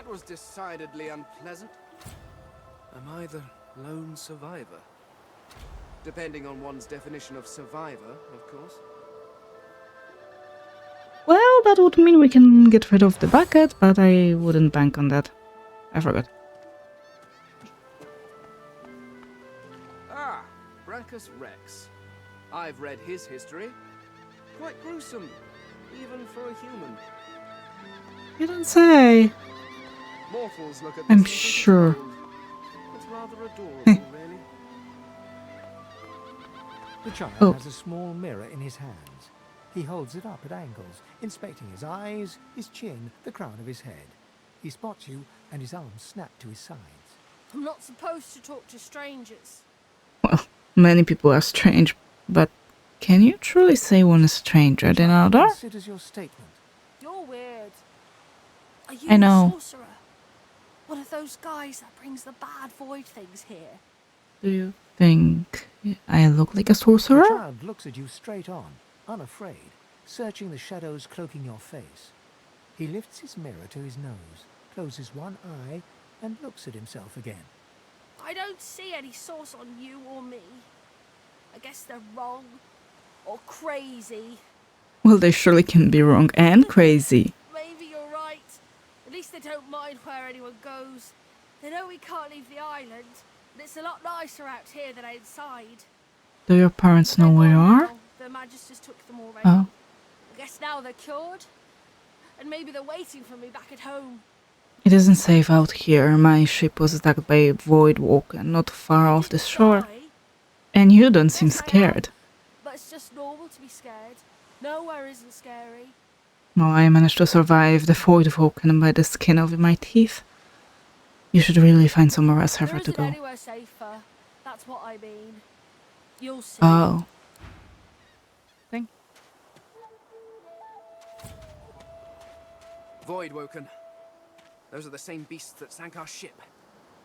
That was decidedly unpleasant. Am I the lone survivor? Depending on one's definition of survivor, of course. Well, that would mean we can get rid of the bucket, but I wouldn't bank on that. I forgot. Ah, Brachus Rex. I've read his history. Quite gruesome, even for a human. You don't say. Mortals look at this I'm and think sure. it's old. It's rather adorable, really. The child Oh. has a small mirror in his hands. He holds it up at angles, inspecting his eyes, his chin, the crown of his head. He spots you, and his arms snap to his sides. I'm not supposed to talk to strangers. Well, many people are strange, but can you truly say one is stranger than another? Considers your statement. You're weird. Are you I know. a sorcerer? One of those guys that brings the bad void things here? Do you think I look like a The sorcerer? child looks at you straight on, unafraid, searching the shadows cloaking your face. He lifts his mirror to his nose, closes one eye, and looks at himself again. I don't see any source on you or me. I guess they're wrong. Or crazy. Well, they surely can be wrong and crazy. Maybe you're right. At least they don't mind where anyone goes. They know we can't leave the island. And it's a lot nicer out here than inside. Do your parents know They're where you gone are? now. The magisters took them already. Oh. I guess now they're cured. And maybe they're waiting for me back at home. It isn't safe out here. My ship was attacked by a void walker not far off the Didn't shore. die, And you don't seem Yes, I am. scared. but it's just normal to be scared. Nowhere isn't scary. No, I managed to survive the void walking by the skin of my teeth. You should really find somewhere else There safer to isn't go. anywhere safer. That's what I mean. You'll see. Oh. Thank Voidwoken. Those are the same beasts that sank our ship.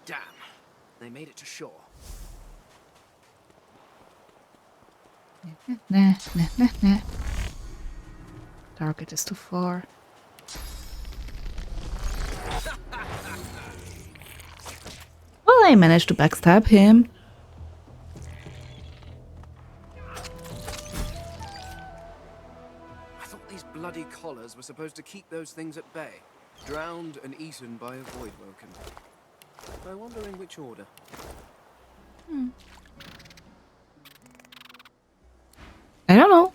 Damn. They made it to shore. Nah, nah, nah, nah. Target is too far. Well, I managed to backstab him. I thought these bloody collars were supposed to keep those things at bay. Drowned and eaten by a Voidwoken. I wonder in which order. I don't know.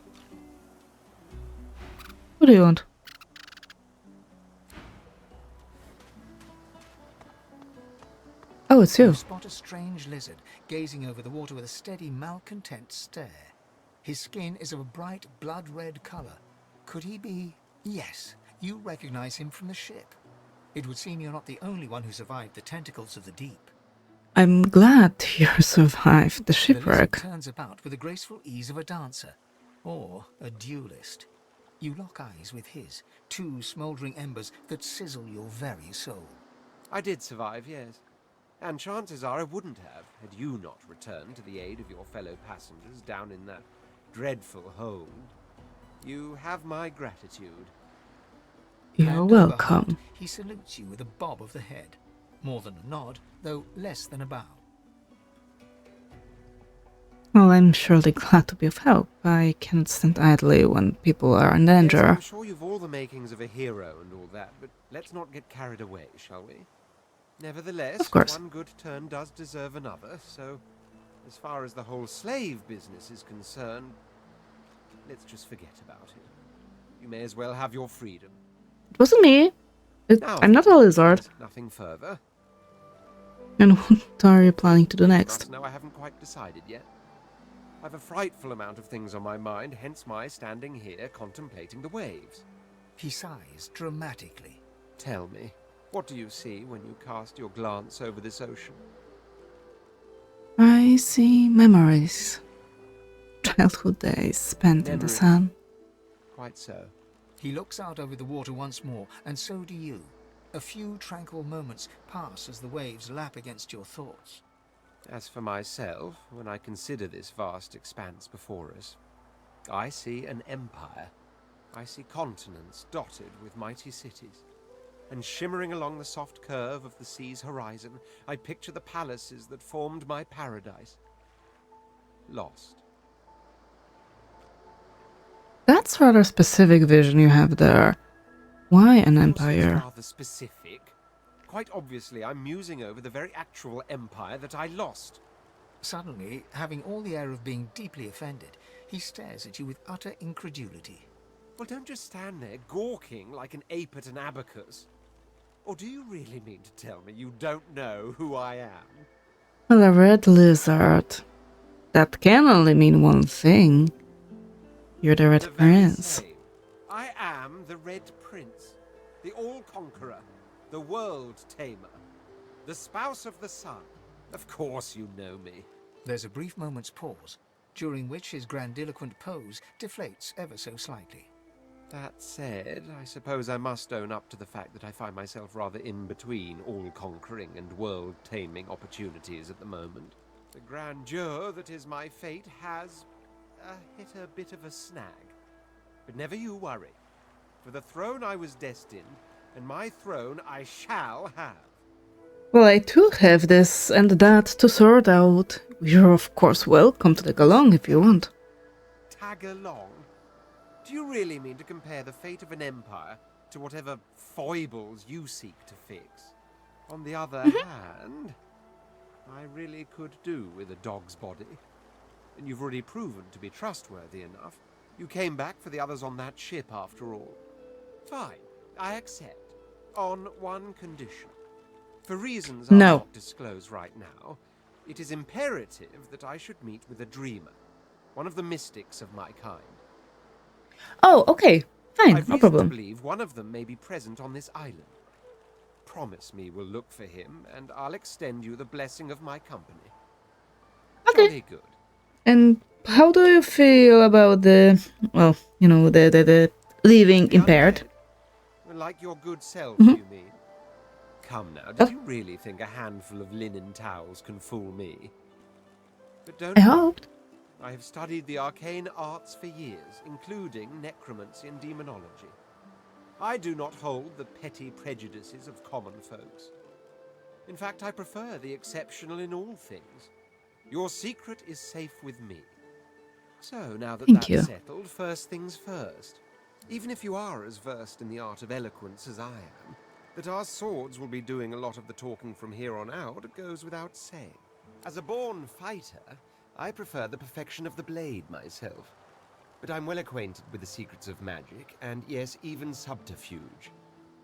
What do you want? Oh, it's you. You spot a strange lizard gazing over the water with a steady, malcontent stare. His skin is of a bright, blood-red color. Could he be... Yes, you recognize him from the ship. It would seem you're not the only one who survived the tentacles of the deep. I'm glad you survived the The lizard shipwreck. turns about with the graceful ease of a dancer, or a duelist. You lock eyes with his, two smoldering embers that sizzle your very soul. I did survive, yes. And chances are I wouldn't have, had you not returned to the aid of your fellow passengers down in that dreadful hold. You have my gratitude. You're Hand welcome. overhead, he salutes you with a bob of the head. More than a nod, though less than a bow. Well, I'm surely glad to be of help. I cannot stand idly when people are in Yes, danger. I'm sure you've all the makings of a hero and all that, but let's not get carried away, shall we? Nevertheless, Of course. one good turn does deserve another, so as far as the whole slave business is concerned, let's just forget about it. You may as well have your freedom. It wasn't me. Now, I'm not a lizard. nothing further. And what are you planning to do next? No, I haven't quite decided yet. I've a frightful amount of things on my mind, hence my standing here contemplating the waves. He sighs dramatically. Tell me, what do you see when you cast your glance over this ocean? I see memories. Childhood days spent in the Memories. sun. Quite so. He looks out over the water once more, and so do you. A few tranquil moments pass as the waves lap against your thoughts. As for myself, when I consider this vast expanse before us, I see an empire. I see continents dotted with mighty cities. and shimmering along the soft curve of the sea's horizon, I picture the palaces that formed my paradise. Lost. That's rather specific vision you have there. Why an Of course, it's empire? rather specific. Quite obviously, I'm musing over the very actual empire that I lost. Suddenly, having all the air of being deeply offended, he stares at you with utter incredulity. Well, don't just stand there gawking like an ape at an abacus. Or do you really mean to tell me you don't know who I am? Well, a red lizard. That can only mean one thing. You're the Red The very Prince. same. I am the Red Prince, the All-Conqueror, the World-Tamer, the Spouse of the Sun. Of course you know me. There's a brief moment's pause, during which his grandiloquent pose deflates ever so slightly. That said, I suppose I must own up to the fact that I find myself rather in between all-conquering and world-taming opportunities at the moment. The grandeur that is my fate has hit a bit of a snag. But never you worry. For the throne I was destined, and my throne I shall have. Well, I too have this and that to sort out. You're of course welcome to take along if you want. Tag along? Do you really mean to compare the fate of an empire to whatever foibles you seek to fix? On the other hand, I really could do with a dog's body. And you've already proven to be trustworthy enough. You came back for the others on that ship after all. Fine, I accept. On one condition. For reasons I'll No. not disclose right now, it is imperative that I should meet with a dreamer. One of the mystics of my kind. Oh, okay. Fine, I've no reason problem. to believe one of them may be present on this island. Promise me we'll look for him, and I'll extend you the blessing of my company. Okay. Jolly good. And how do you feel about the, well, you know, the leaving The impaired? undead? Like your good self, Mhm. you mean? Come now, Oh. did you really think a handful of linen towels can fool me? But don't I worry. hoped. I have studied the arcane arts for years, including necromancy and demonology. I do not hold the petty prejudices of common folks. In fact, I prefer the exceptional in all things. Your secret is safe with me. So, now that Thank that's you. settled, first things first. Even if you are as versed in the art of eloquence as I am, that our swords will be doing a lot of the talking from here on out goes without saying. As a born fighter, I prefer the perfection of the blade myself. But I'm well acquainted with the secrets of magic, and yes, even subterfuge.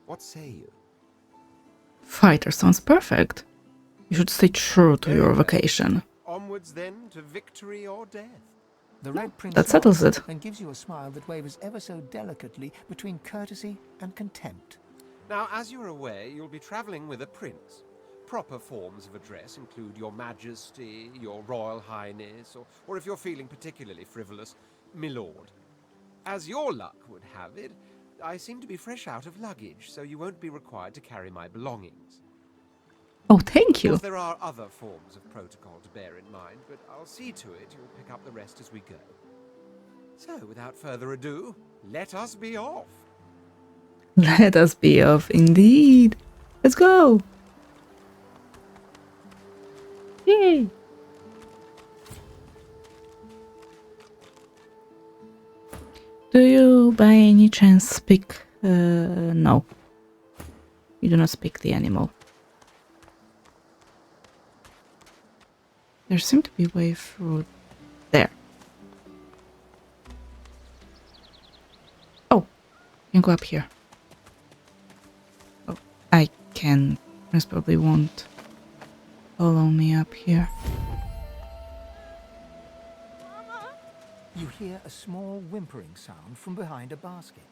What say you? Fighter sounds perfect. You should stay true to Very your well. vocation. Onwards then to victory or death. The Red Prince That settles nods it. and gives you a smile that wavers ever so delicately between courtesy and contempt. Now, as you're aware, you'll be traveling with a prince. Proper forms of address include Your Majesty, Your Royal Highness, or if you're feeling particularly frivolous, Milord. As your luck would have it, I seem to be fresh out of luggage, so you won't be required to carry my belongings. Oh, thank Of you. course, there are other forms of protocol to bear in mind, but I'll see to it you'll pick up the rest as we go. So, without further ado, let us be off. Let us be off, indeed. Let's go. Yay. Do you by any chance speak... no. You do not speak the animal. There seemed to be a way through there. Oh, you can go up here. Oh, I can. Prince probably won't follow me up here. You hear a small whimpering sound from behind a basket.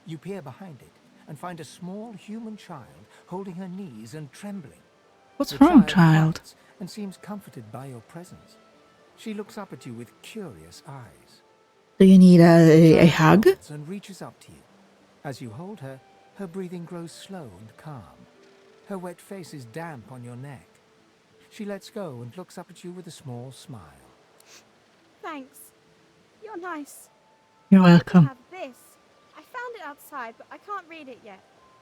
You peer behind it and find a small human child holding her knees and trembling. What's The wrong, child? quiets and seems comforted by your presence. She looks up at you with curious eyes. Do you need The a child hug? nods and reaches up to you. As you hold her, her breathing grows slow and calm. Her wet face is damp on your neck. She lets go and looks up at you with a small smile. Thanks. You're nice. You're I welcome. have this. I found it outside, but I can't read it yet.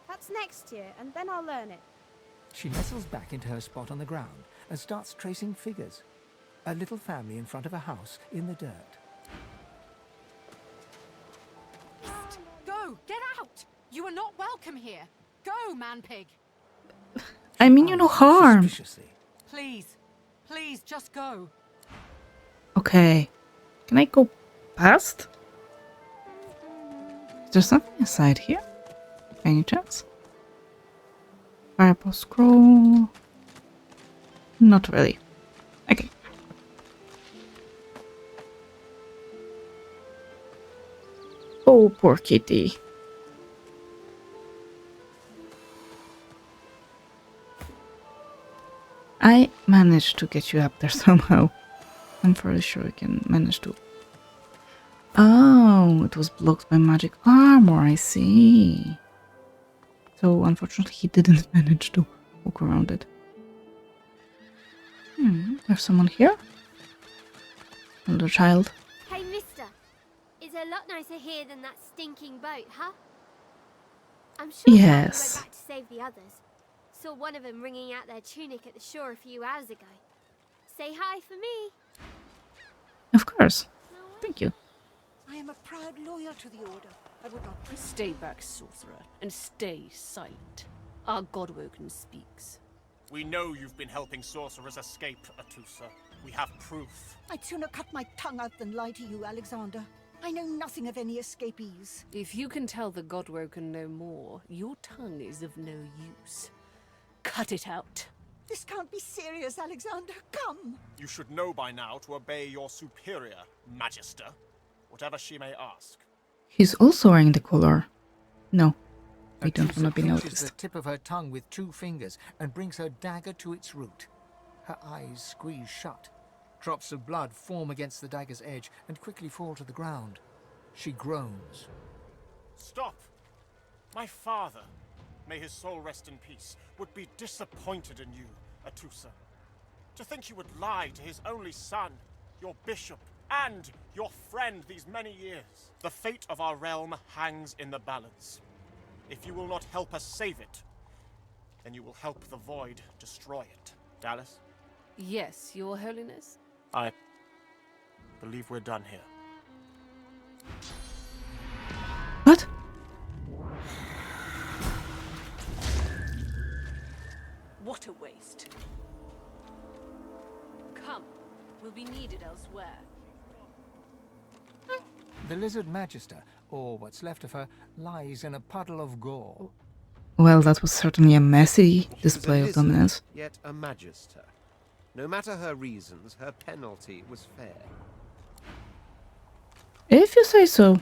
That's next year, and then I'll learn it. She nestles back into her spot on the ground and starts tracing figures. A little family in front of a house in the dirt. Go! Get out! You are not welcome here. Go, man-pig! I mean you no harm. Suspiciously. Please. Please, just go. Okay. Can I go past? Is there something inside here? By any chance? Fireball scroll. Not really. Okay. Oh, poor kitty. I managed to get you up there somehow. I'm fairly sure I can manage to. Oh, it was blocked by magic armor, I see. So unfortunately he didn't manage to walk around it. There's someone here? Another child. Hey, mister. It's a lot nicer here than that stinking boat, huh? I'm sure Yes. went back to save the others. Saw one of them wringing out their tunic at the shore a few hours ago. Say hi for me. Of course. Thank you. I am a proud loyal to the Order. I would not Stay back, sorcerer, and stay silent. Our Godwoken speaks. We know you've been helping sorcerers escape, Atusa. We have proof. I'd sooner cut my tongue out than lie to you, Alexander. I know nothing of any escapees. If you can tell the Godwoken no more, your tongue is of no use. Cut it out. This can't be serious, Alexander. Come! You should know by now to obey your superior, Magister, whatever she may ask. He's also wearing the collar. No, we don't Atusa want to be pinches noticed. the tip of her tongue with 2 fingers and brings her dagger to its root. Her eyes squeeze shut. Drops of blood form against the dagger's edge and quickly fall to the ground. She groans. Stop! My father, may his soul rest in peace, would be disappointed in you, Atusa. To think you would lie to his only son, your bishop, and your friend these many years. The fate of our realm hangs in the balance. If you will not help us save it, then you will help the Void destroy it. Dallas? Yes, your holiness? I believe we're done here. What? What a waste. Come, we'll be needed elsewhere. The lizard magister, or what's left of her, lies in a puddle of gore. Well, that was certainly a messy She was a display of lizard, dominance. Yet a magister. No matter her reasons, her penalty was fair. If you say so.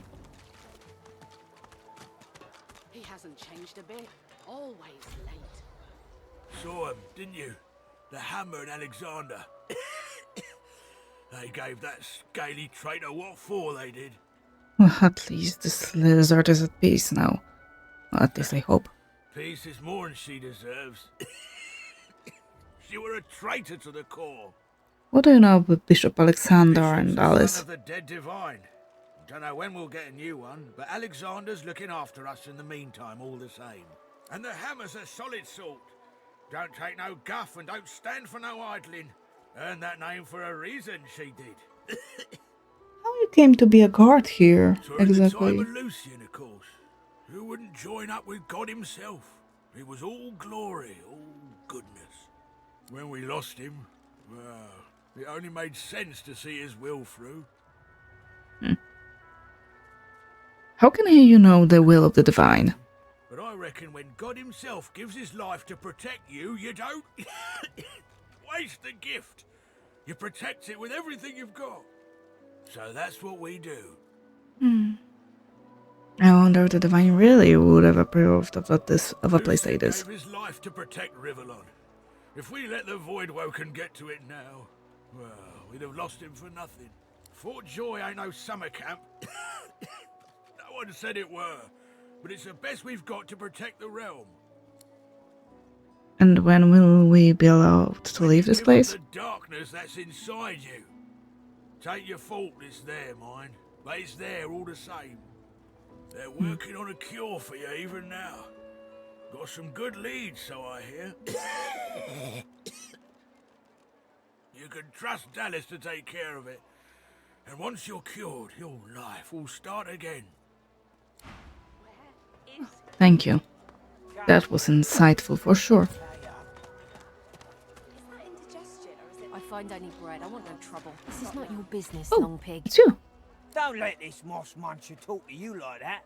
He hasn't changed a bit. Always late. Saw him, didn't you? The Hammer and Alexander. They gave that scaly traitor what for, they did. Well, at least this lizard is at peace now. Well, at least I hope. Peace is more than she deserves. She were a traitor to the core. What do you know about Bishop Alexander Bishop's and the son Alice? of the dead divine. Don't know when we'll get a new one, but Alexander's looking after us in the meantime all the same. And the Hammer's a solid sort. Don't take no guff and don't stand for no idling. Earned that name for a reason, she did. How you came to be a guard here, During the exactly? time of Lucian, of course. Who wouldn't join up with God himself? He was all glory, all goodness. When we lost him, well, it only made sense to see his will through. How can you know the will of the divine? But I reckon when God himself gives his life to protect you, you don't waste the gift. You protect it with everything you've got. So that's what we do. I wonder if the divine really would have approved of what a place like this. Gave his life to protect Rivellon. If we let the Voidwoken get to it now, well, we'd have lost him for nothing. Fort Joy ain't no summer camp. No one said it were, but it's the best we've got to protect the realm. And when will we be allowed to leave this Give up place? the darkness that's inside you. Take your fault, it's there, mine, but it's there all the same. They're working on a cure for you even now. Got some good leads, so I hear. You can trust Dallas to take care of it. And once you're cured, your life will start again. Thank you. That was insightful for sure. I find I need bread. I want no trouble. This is not your business, Oh, long pig. it's you. Don't let this moss muncher talk to you like that.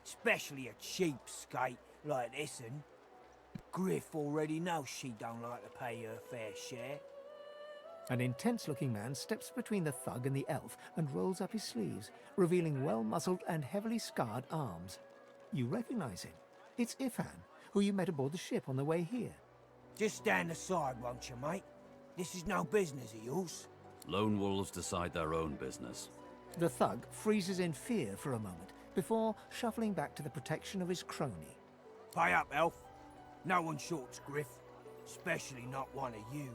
Especially a cheapskate like this one. Griff already knows she don't like to pay her fair share. An intense-looking man steps between the thug and the elf and rolls up his sleeves, revealing well-muscled and heavily scarred arms. You recognize him. It's Ifan, who you met aboard the ship on the way here. Just stand aside, won't you, mate? This is no business of yours. Lone wolves decide their own business. The thug freezes in fear for a moment before shuffling back to the protection of his crony. Pay up, elf. No one shorts Griff, especially not one of you.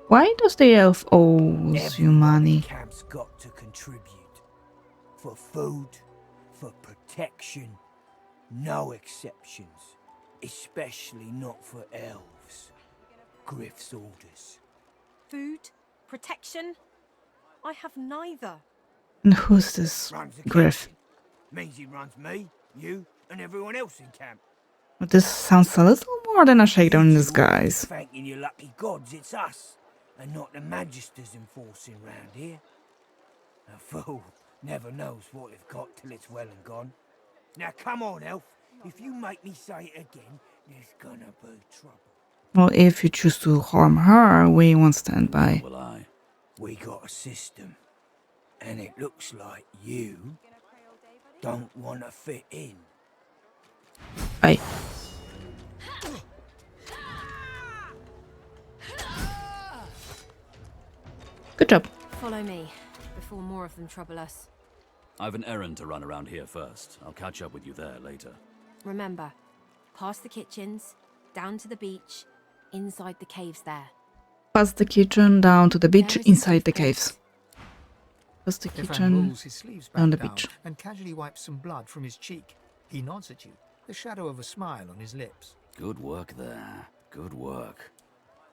Why does the elf owes you money? Camp's got to contribute. For food, for protection, no exceptions. Especially not for elves. Griff's orders. Food? Protection? I have neither. And who's this Runs the Griff? kitchen. Means he runs me, you, and everyone else in camp. But this sounds a little more than a shakedown in disguise. Thanking your lucky gods it's us, and not the magisters enforcing round here. A fool never knows what they've got till it's well and gone. Now come on, elf. If you make me say it again, there's gonna be trouble. Well, if you choose to harm her, we won't stand by. Will I? We got a system, and it looks like you don't want to fit in. Aye. Good job. Follow me, before more of them trouble us. I've an errand to run around here first. I'll catch up with you there later. Remember, past the kitchens, down to the beach, inside the caves there. Past the kitchen, down to the beach, inside the caves. Past the Ifan kitchen, rolls his sleeves back down the down beach. and casually wipes some blood from his cheek. He nods at you, the shadow of a smile on his lips. Good work there. Good work.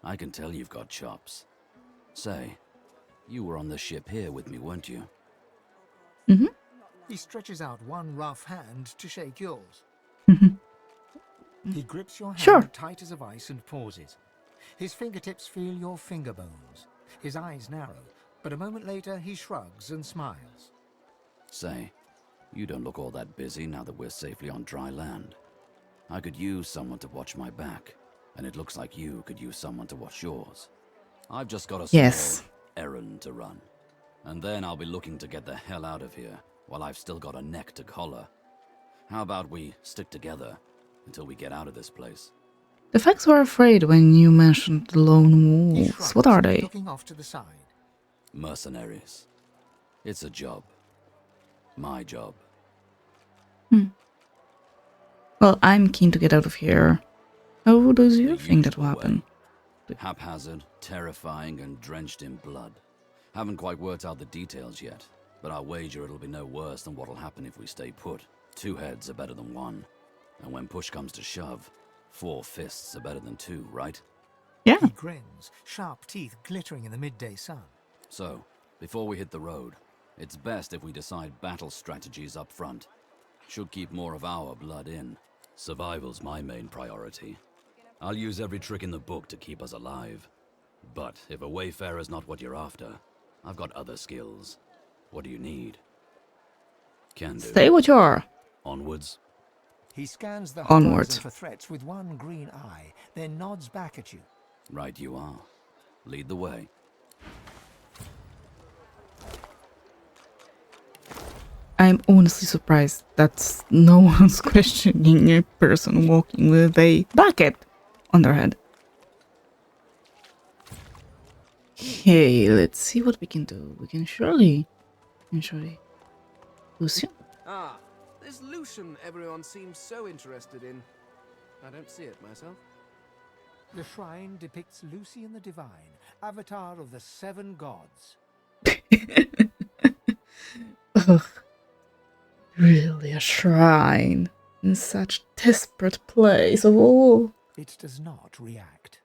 I can tell you've got chops. Say, you were on the ship here with me, weren't you? Mm-hmm. He stretches out one rough hand to shake yours. Mm-hmm. He grips your hand Sure. tight as a vice and pauses. His fingertips feel your finger bones. His eyes narrow, but a moment later he shrugs and smiles. Say, you don't look all that busy now that we're safely on dry land. I could use someone to watch my back, and it looks like you could use someone to watch yours. I've just got a small Yes. errand to run, and then I'll be looking to get the hell out of here while I've still got a neck to collar. How about we stick together until we get out of this place? The facts were afraid when you mentioned the lone He wolves. shrugs, What are they? looking off to the side. Mercenaries. It's a job. My job. Well, I'm keen to get out of here. How does you think that will happen? Haphazard, terrifying, and drenched in blood. Haven't quite worked out the details yet, but I'll wager it'll be no worse than what'll happen if we stay put. 2 heads are better than 1. And when push comes to shove, 4 fists are better than 2, right? Yeah. He grins, sharp teeth glittering in the midday sun. So, before we hit the road, it's best if we decide battle strategies up front. Should keep more of our blood in. Survival's my main priority. I'll use every trick in the book to keep us alive. But if a wayfarer's not what you're after, I've got other skills. What do you need? Can do. Stay what you are. Onwards. He scans the Onwards. horizon for threats with one green eye, then nods back at you. Right you are. Lead the way. I'm honestly surprised that no one's questioning a person walking with a bucket on their head. Okay, let's see what we can do. We can surely... Lucian? Ah, this Lucian everyone seems so interested in. I don't see it myself. The shrine depicts Lucian the Divine, avatar of the 7 gods. Ugh. Really, a shrine? in such desperate place of all. It does not react.